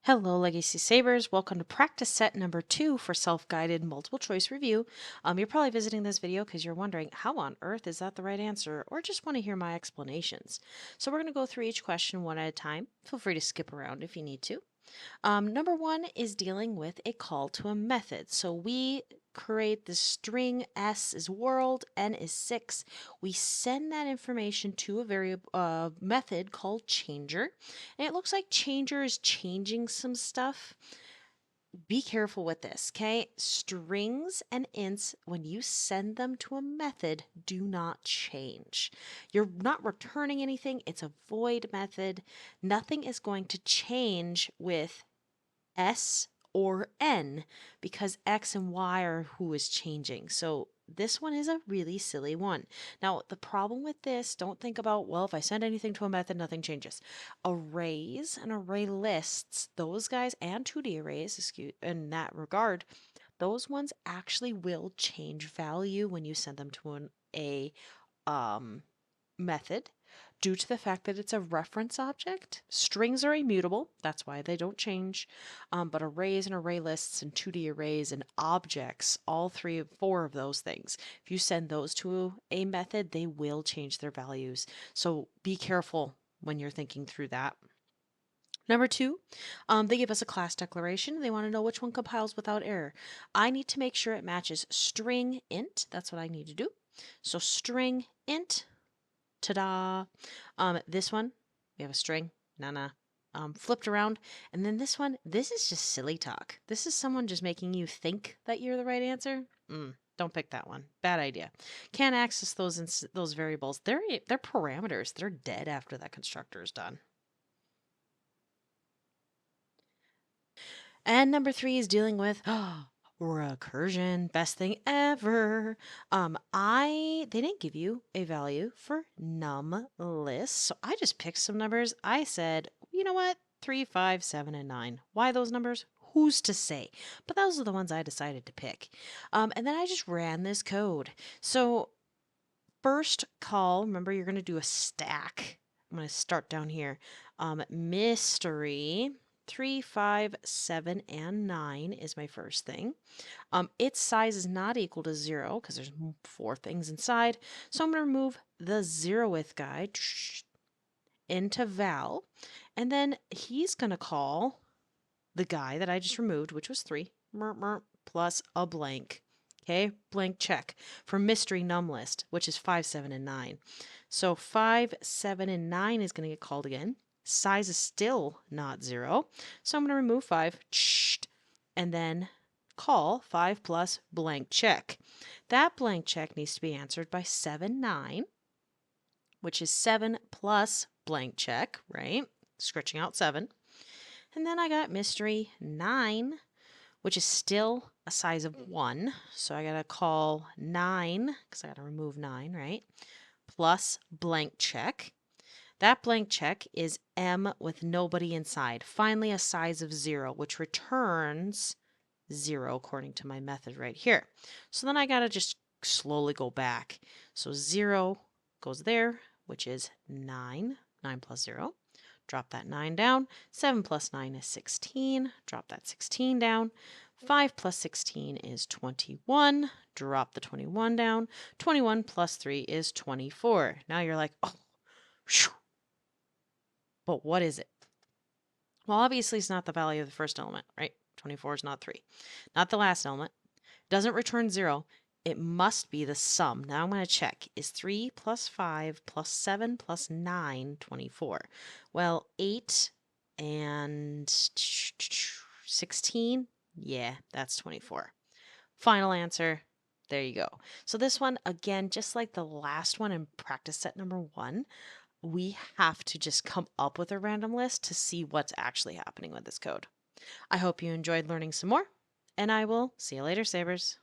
Hello, Legacy Savers. Welcome to practice set number 2 for self-guided multiple choice review. You're probably visiting this video because you're wondering, how on earth is that the right answer? Or just want to hear my explanations. So we're going to go through each question one at a time. Feel free to skip around if you need to. Number 1 is dealing with a call to a method. So we create the string S is world, N is 6. We send that information to a variable method called changer. And it looks like changer is changing some stuff. Be careful with this, okay? Strings and ints, when you send them to a method, do not change. You're not returning anything. It's a void method. Nothing is going to change with S or N because X and Y are who is changing. So this one is a really silly one. Now, the problem with this, don't think about, well, if I send anything to a method, nothing changes. Arrays and array lists, those guys, and 2D arrays, in that regard, those ones actually will change value when you send them to a method due to the fact that it's a reference object. Strings are immutable, that's why they don't change, but arrays and array lists and 2D arrays and objects, all four of those things, if you send those to a method, they will change their values. So be careful when you're thinking through that. Number 2, they give us a class declaration. They want to know which one compiles without error. I need to make sure it matches string int. That's what I need to do. So string int, ta-da. This one, we have a string, flipped around. And then this one, this is just silly talk. This is someone just making you think that you're the right answer. Don't pick that one. Bad idea. Can't access those variables. They're parameters. They're dead after that constructor is done. And number 3 is dealing with recursion, best thing ever. They didn't give you a value for num list, so I just picked some numbers. I said, you know what, 3, 5, 7, and 9. Why those numbers? Who's to say? But those are the ones I decided to pick. And then I just ran this code. So first call, remember you're going to do a stack. I'm going to start down here. Mystery 3, 5, 7, and 9 is my first thing. Its size is not equal to 0 because there's 4 things inside. So I'm going to remove the 0th guy into val. And then he's going to call the guy that I just removed, which was 3, plus a blank. Okay, blank check for mystery num list, which is 5, 7, and 9. So 5, 7, and 9 is going to get called again. Size is still not 0. So I'm going to remove 5 and then call 5 plus blank check. That blank check needs to be answered by 7, 9, which is 7 plus blank check, right? Scratching out 7. And then I got mystery 9, which is still a size of 1. So I got to call 9, because I got to remove 9, right? Plus blank check. That blank check is M with nobody inside. Finally, a size of 0, which returns 0 according to my method right here. So then I got to just slowly go back. So 0 goes there, which is 9. 9 plus 0. Drop that 9 down. 7 plus 9 is 16. Drop that 16 down. 5 plus 16 is 21. Drop the 21 down. 21 plus 3 is 24. Now you're like, oh, whew. But what is it? Well, obviously it's not the value of the first element, right? 24 is not 3. Not the last element. Doesn't return 0. It must be the sum. Now I'm going to check. Is 3 plus 5 plus 7 plus 9 24? Well, 8 and 16? Yeah, that's 24. Final answer. There you go. So this one, again, just like the last one in practice set number 1, we have to just come up with a random list to see what's actually happening with this code. I hope you enjoyed learning some more, and I will see you later, Sabers.